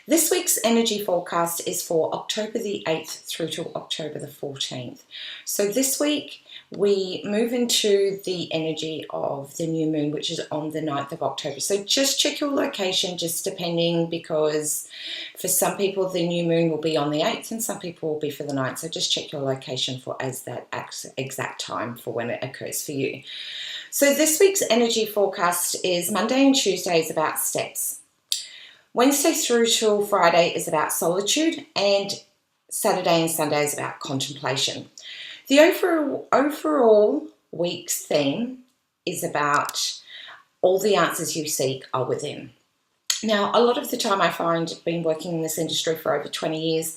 This week's energy forecast is for October the 8th through to October the 14th. So this week we move into the energy of the new moon, which is on the 9th of October. So just check your location, just depending, because for some people the new moon will be on the 8th and some people will be for the 9th. So just check your location for as that exact time for when it occurs for you. So this week's energy forecast is Monday and Tuesday is about steps. Wednesday through till Friday is about solitude, and Saturday and Sunday is about contemplation. The overall week's theme is about all the answers you seek are within. Now, a lot of the time I find, being working in this industry for over 20 years,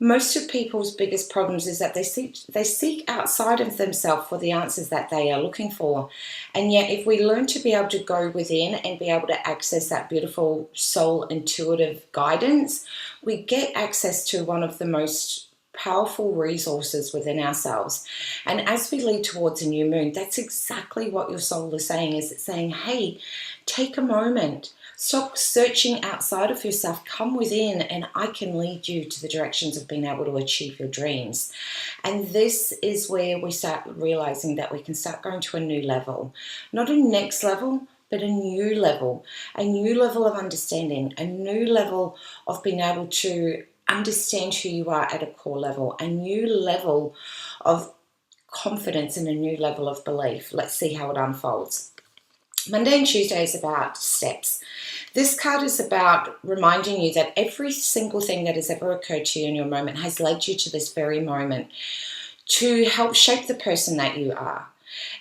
most of people's biggest problems is that they seek outside of themselves for the answers that they are looking for. And yet if we learn to be able to go within and be able to access that beautiful soul intuitive guidance, we get access to one of the most powerful resources within ourselves. And as we lead towards a new moon, that's exactly what your soul is saying. Is it's saying, hey, take a moment. Stop searching outside of yourself, come within, and I can lead you to the directions of being able to achieve your dreams. And this is where we start realizing that we can start going to a new level. Not a next level, but a new level of understanding, a new level of being able to understand who you are at a core level, a new level of confidence and a new level of belief. Let's see how it unfolds. Monday and Tuesday is about steps. This card is about reminding you that every single thing that has ever occurred to you in your moment has led you to this very moment to help shape the person that you are,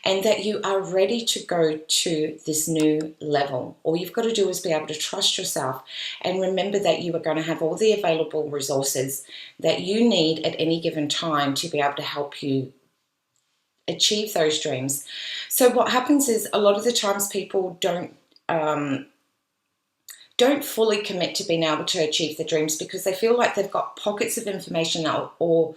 and that you are ready to go to this new level. All you've got to do is be able to trust yourself and remember that you are going to have all the available resources that you need at any given time to be able to help you achieve those dreams. So what happens is a lot of the times people don't fully commit to being able to achieve the dreams because they feel like they've got pockets of information or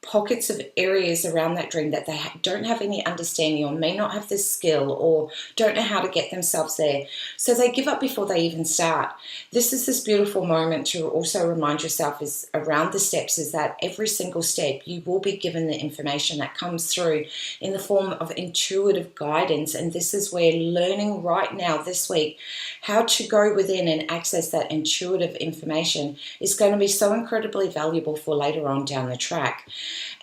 pockets of areas around that dream that they don't have any understanding or may not have the skill or don't know how to get themselves there. So they give up before they even start. This is this beautiful moment to also remind yourself is around the steps is that every single step you will be given the information that comes through in the form of intuitive guidance. And this is where learning right now this week how to go within and access that intuitive information is going to be so incredibly valuable for later on down the track.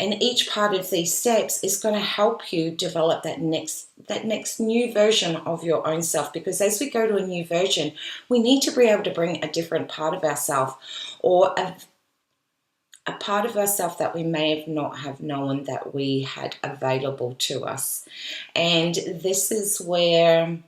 And each part of these steps is going to help you develop that next new version of your own self, because as we go to a new version, we need to be able to bring a different part of ourselves, or a part of ourselves that we may have not have known that we had available to us. And this is where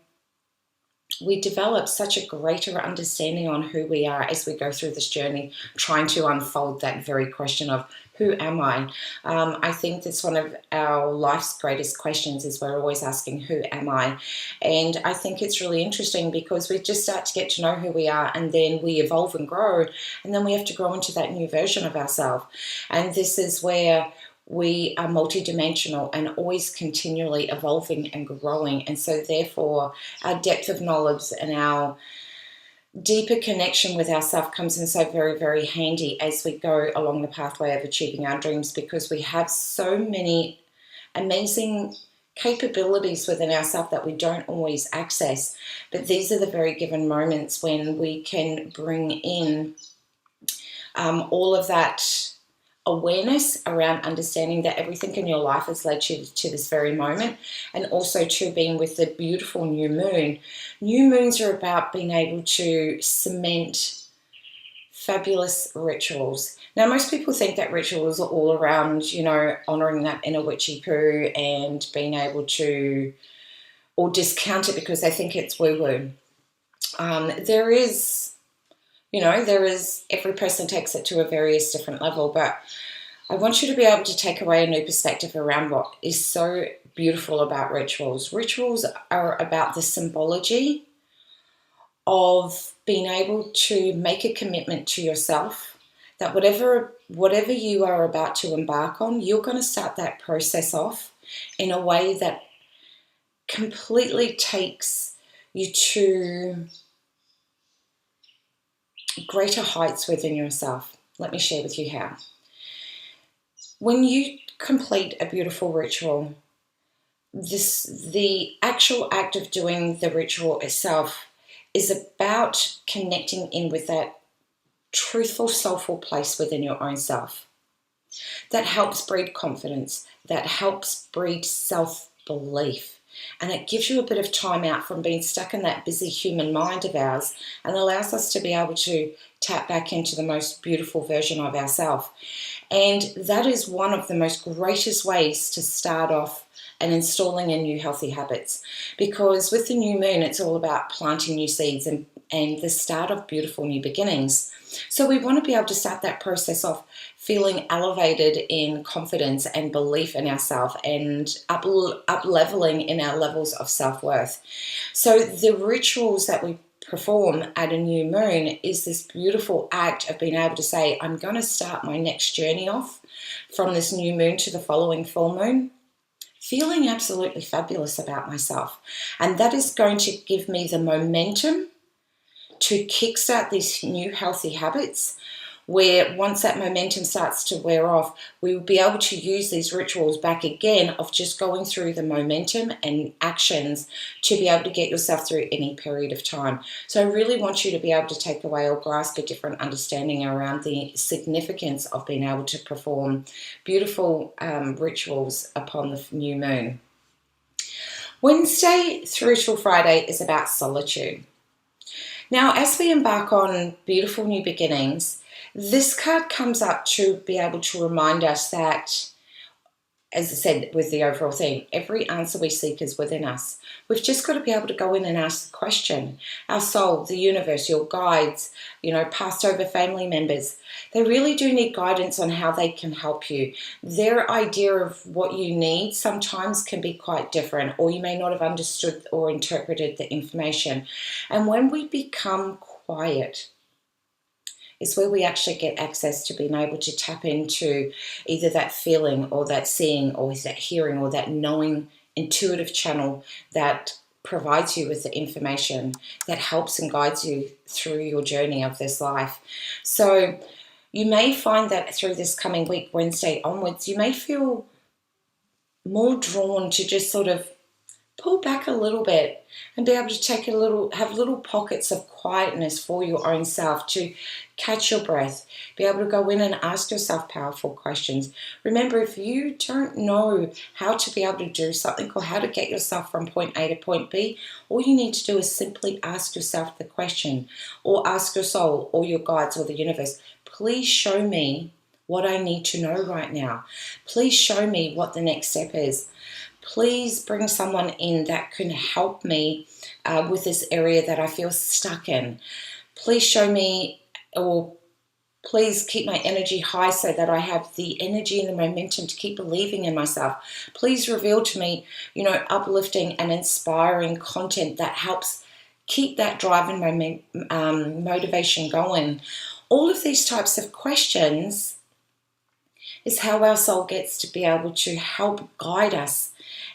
we develop such a greater understanding on who we are as we go through this journey, trying to unfold that very question of who am I? I think that's one of our life's greatest questions is we're always asking, who am I? And I think it's really interesting because we just start to get to know who we are, and then we evolve and grow, and then we have to grow into that new version of ourselves. And this is where we are multidimensional and always continually evolving and growing. And so therefore our depth of knowledge and our deeper connection with ourselves comes in so very, very handy as we go along the pathway of achieving our dreams, because we have so many amazing capabilities within ourselves that we don't always access. But these are the very given moments when we can bring in all of that awareness around understanding that everything in your life has led you to this very moment, and also to being with the beautiful new moon. New moons are about being able to cement fabulous rituals. Now, most people think that rituals are all around, you know, honoring that inner witchy poo and being able to, or discount it because they think it's woo-woo. There is, every person takes it to a various different level, but I want you to be able to take away a new perspective around what is so beautiful about rituals. Rituals are about the symbology of being able to make a commitment to yourself that whatever you are about to embark on, you're going to start that process off in a way that completely takes you to greater heights within yourself. Let me share with you how. When you complete a beautiful ritual, the actual act of doing the ritual itself is about connecting in with that truthful, soulful place within your own self. That helps breed confidence, that helps breed self-belief. And it gives you a bit of time out from being stuck in that busy human mind of ours and allows us to be able to tap back into the most beautiful version of ourselves. And that is one of the most greatest ways to start off and installing in new healthy habits. Because with the new moon, it's all about planting new seeds and the start of beautiful new beginnings. So we want to be able to start that process off feeling elevated in confidence and belief in ourselves and up leveling in our levels of self-worth. So the rituals that we perform at a new moon is this beautiful act of being able to say, I'm going to start my next journey off from this new moon to the following full moon, feeling absolutely fabulous about myself. And that is going to give me the momentum to kickstart these new healthy habits, where once that momentum starts to wear off, we will be able to use these rituals back again of just going through the momentum and actions to be able to get yourself through any period of time. So I really want you to be able to take away or grasp a different understanding around the significance of being able to perform beautiful rituals upon the new moon. Wednesday through till Friday is about solitude. Now, as we embark on beautiful new beginnings, this card comes up to be able to remind us that, as I said with the overall theme, every answer we seek is within us. We've just got to be able to go in and ask the question. Our soul, the universe, your guides, passed over family members, they really do need guidance on how they can help you. Their idea of what you need sometimes can be quite different, or you may not have understood or interpreted the information. And when we become quiet, it's where we actually get access to being able to tap into either that feeling or that seeing or that hearing or that knowing intuitive channel that provides you with the information that helps and guides you through your journey of this life. So you may find that through this coming week, Wednesday onwards, you may feel more drawn to just sort of pull back a little bit and be able to have little pockets of quietness for your own self, to catch your breath, be able to go in and ask yourself powerful questions. Remember, if you don't know how to be able to do something or how to get yourself from point A to point B, all you need to do is simply ask yourself the question, or ask your soul or your guides or the universe, please show me what I need to know right now. Please show me what the next step is. Please bring someone in that can help me with this area that I feel stuck in. Please show me, or please keep my energy high so that I have the energy and the momentum to keep believing in myself. Please reveal to me, uplifting and inspiring content that helps keep that drive and motivation going. All of these types of questions is how our soul gets to be able to help guide us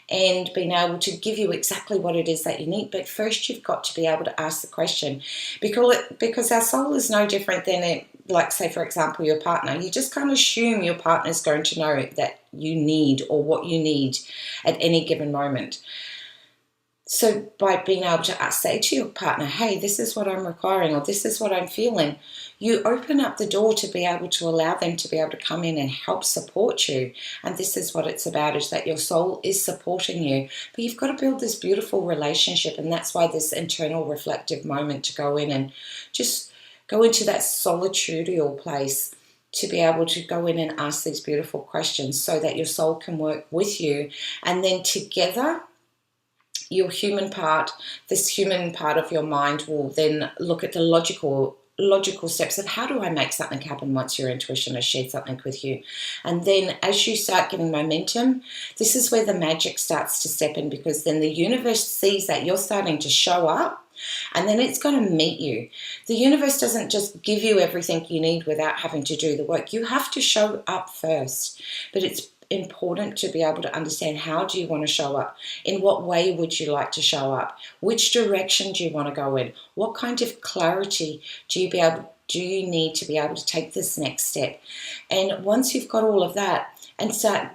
and being able to give you exactly what it is that you need. But first you've got to be able to ask the question, because our soul is no different than like, say, for example, your partner. You just can't assume your partner's going to know that you need or what you need at any given moment. So by being able to say to your partner, hey, this is what I'm requiring, or this is what I'm feeling, you open up the door to be able to allow them to be able to come in and help support you. And this is what it's about, is that your soul is supporting you. But you've got to build this beautiful relationship, and that's why this internal reflective moment to go in and just go into that solitudinal place to be able to go in and ask these beautiful questions so that your soul can work with you. And then together, your human part, this human part of your mind will then look at the logical steps of how do I make something happen once your intuition has shared something with you. And then as you start getting momentum, this is where the magic starts to step in, because then the universe sees that you're starting to show up, and then it's going to meet you. The universe doesn't just give you everything you need without having to do the work. You have to show up first. But it's important to be able to understand, how do you want to show up? In what way would you like to show up? Which direction do you want to go in? What kind of clarity do you need to be able to take this next step? And once you've got all of that and start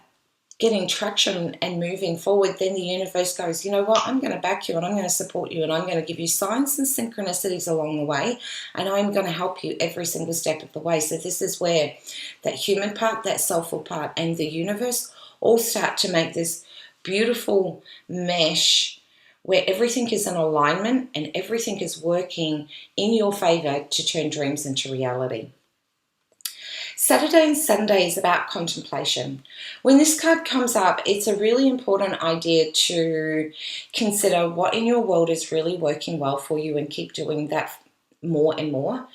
getting traction and moving forward, then the universe goes, you know what, I'm going to back you and I'm going to support you and I'm going to give you signs and synchronicities along the way, and I'm going to help you every single step of the way. So this is where that human part, that soulful part, and the universe all start to make this beautiful mesh where everything is in alignment and everything is working in your favor to turn dreams into reality. Saturday and Sunday is about contemplation. When this card comes up, it's a really important idea to consider what in your world is really working well for you and keep doing that more and more.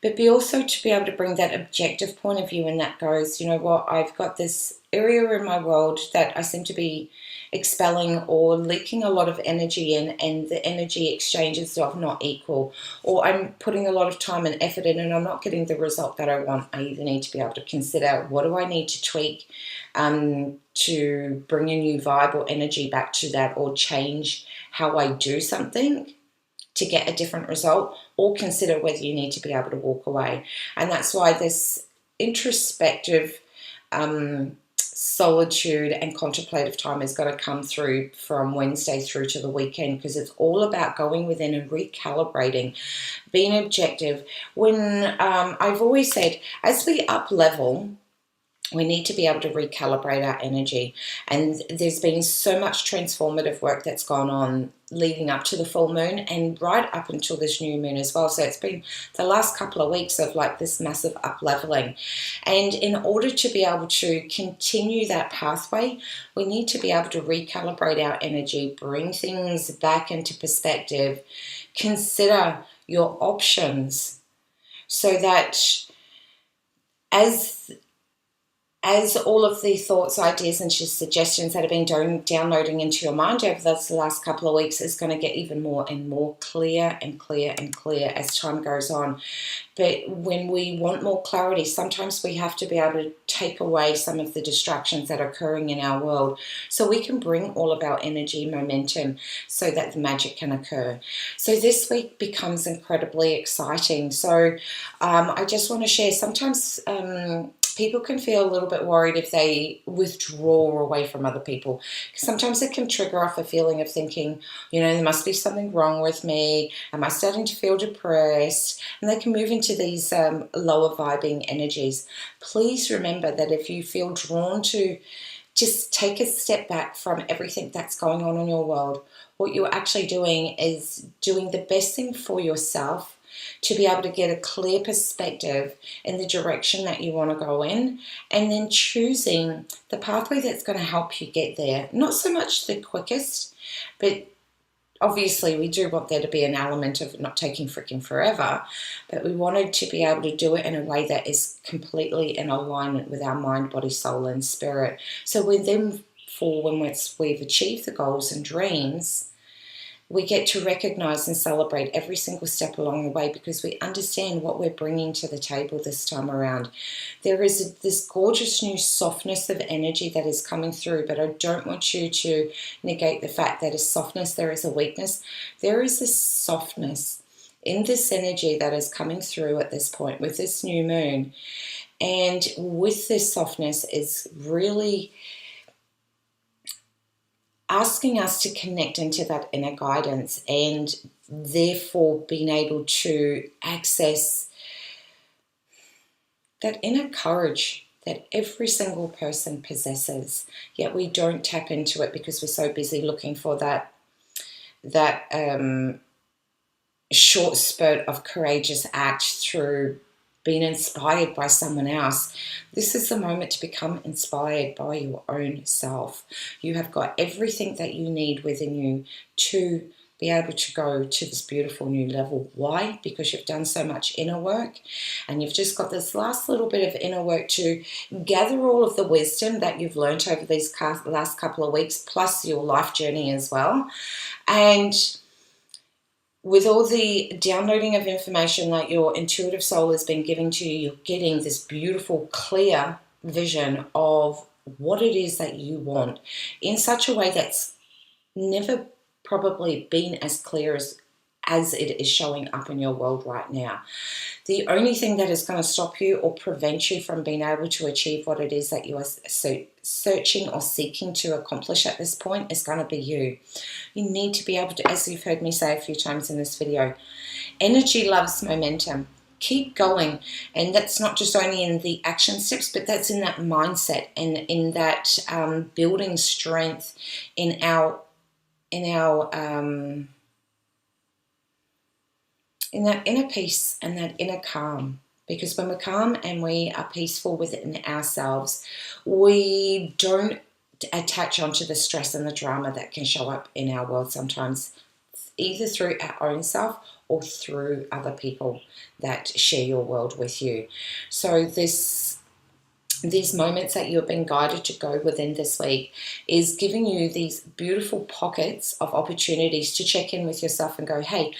But be also to be able to bring that objective point of view, and that goes, you know what, I've got this area in my world that I seem to be expelling or leaking a lot of energy in, and the energy exchanges are not equal, or I'm putting a lot of time and effort in and I'm not getting the result that I want. I either need to be able to consider, what do I need to tweak to bring a new vibe or energy back to that, or change how I do something to get a different result, or consider whether you need to be able to walk away. And that's why this introspective solitude and contemplative time is going to come through from Wednesday through to the weekend, because it's all about going within and recalibrating, being objective. When I've always said, as we up level, we need to be able to recalibrate our energy. And there's been so much transformative work that's gone on leading up to the full moon and right up until this new moon as well. So it's been the last couple of weeks of like this massive up leveling. And in order to be able to continue that pathway, we need to be able to recalibrate our energy, bring things back into perspective, consider your options, so that as all of the thoughts, ideas, and suggestions that have been downloading into your mind over those last couple of weeks is going to get even more and more clear and clear and clear as time goes on. But when we want more clarity, sometimes we have to be able to take away some of the distractions that are occurring in our world so we can bring all of our energy, momentum, so that the magic can occur. So this week becomes incredibly exciting. So I just want to share, sometimes people can feel a little bit worried if they withdraw away from other people. Sometimes it can trigger off a feeling of thinking, you know, there must be something wrong with me. Am I starting to feel depressed? And they can move into these lower vibing energies. Please remember that if you feel drawn to just take a step back from everything that's going on in your world, what you're actually doing is doing the best thing for yourself, to be able to get a clear perspective in the direction that you want to go in, and then choosing the pathway that's going to help you get there. Not so much the quickest, but obviously we do want there to be an element of not taking freaking forever, but we wanted to be able to do it in a way that is completely in alignment with our mind, body, soul, and spirit. So when we've achieved the goals and dreams, we get to recognize and celebrate every single step along the way, because we understand what we're bringing to the table this time around. There is this gorgeous new softness of energy that is coming through, but I don't want you to negate the fact that as softness, there is a weakness. There is this softness in this energy that is coming through at this point with this new moon. And with this softness is really asking us to connect into that inner guidance, and therefore being able to access that inner courage that every single person possesses, yet we don't tap into it because we're so busy looking for that short spurt of courageous act through being inspired by someone else. This is the moment to become inspired by your own self. You have got everything that you need within you to be able to go to this beautiful new level. Why? Because you've done so much inner work, and you've just got this last little bit of inner work to gather all of the wisdom that you've learned over these last couple of weeks, plus your life journey as well. And with all the downloading of information that your intuitive soul has been giving to you, you're getting this beautiful, clear vision of what it is that you want in such a way that's never probably been as clear as it is showing up in your world right now. The only thing that is going to stop you or prevent you from being able to achieve what it is that you are searching or seeking to accomplish at this point is going to be you. You need to be able to, as you've heard me say a few times in this video, energy loves momentum. Keep going. And that's not just only in the action steps, but that's in that mindset and in that building strength in our in that inner peace and that inner calm. Because when we're calm and we are peaceful within ourselves, we don't attach onto the stress and the drama that can show up in our world sometimes, either through our own self or through other people that share your world with you. So these moments that you've been guided to go within this week is giving you these beautiful pockets of opportunities to check in with yourself and go, hey,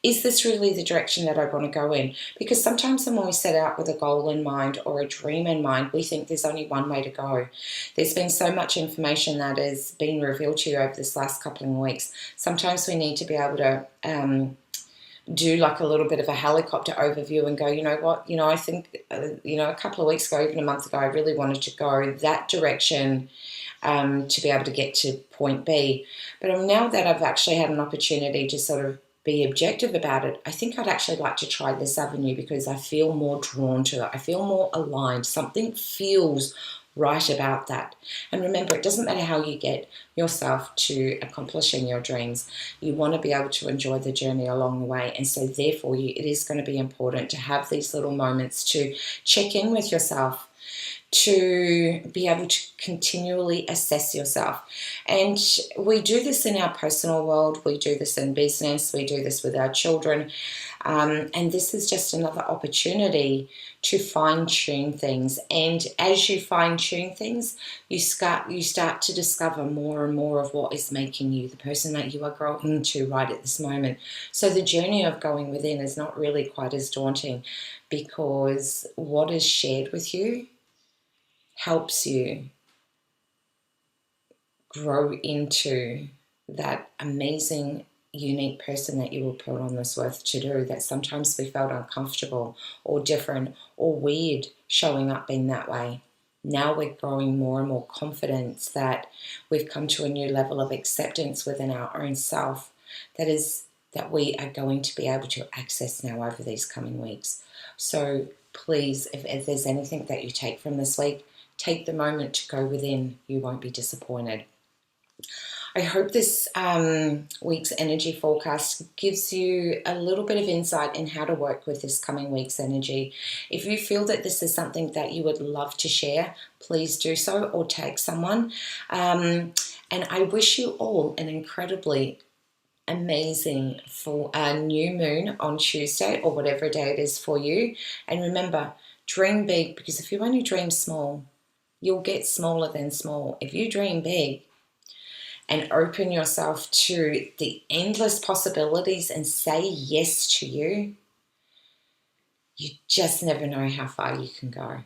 is this really the direction that I want to go in? Because sometimes when we set out with a goal in mind or a dream in mind, we think there's only one way to go. There's been so much information that has been revealed to you over this last couple of weeks. Sometimes we need to be able to do like a little bit of a helicopter overview and go, you know what, I think, a couple of weeks ago, even a month ago, I really wanted to go that direction to be able to get to point B. But now that I've actually had an opportunity to sort of be objective about it, I think I'd actually like to try this avenue because I feel more drawn to it. I feel more aligned. Something feels right about that. And remember, it doesn't matter how you get yourself to accomplishing your dreams. You want to be able to enjoy the journey along the way. And so therefore, it is going to be important to have these little moments to check in with yourself, to be able to continually assess yourself. And we do this in our personal world, we do this in business, we do this with our children. And this is just another opportunity to fine-tune things. And as you fine-tune things, you start to discover more and more of what is making you the person that you are growing into right at this moment. So the journey of going within is not really quite as daunting, because what is shared with you helps you grow into that amazing, unique person that you were put on this earth to do, that sometimes we felt uncomfortable or different or weird showing up in that way. Now we're growing more and more confidence that we've come to a new level of acceptance within our own self that we are going to be able to access now over these coming weeks. So please, if there's anything that you take from this week, take the moment to go within. You won't be disappointed. I hope this week's energy forecast gives you a little bit of insight in how to work with this coming week's energy. If you feel that this is something that you would love to share, please do so or tag someone. And I wish you all an incredibly amazing full new moon on Tuesday, or whatever day it is for you. And remember, dream big, because if you only dream small, you'll get smaller than small. If you dream big and open yourself to the endless possibilities and say yes to you, you just never know how far you can go.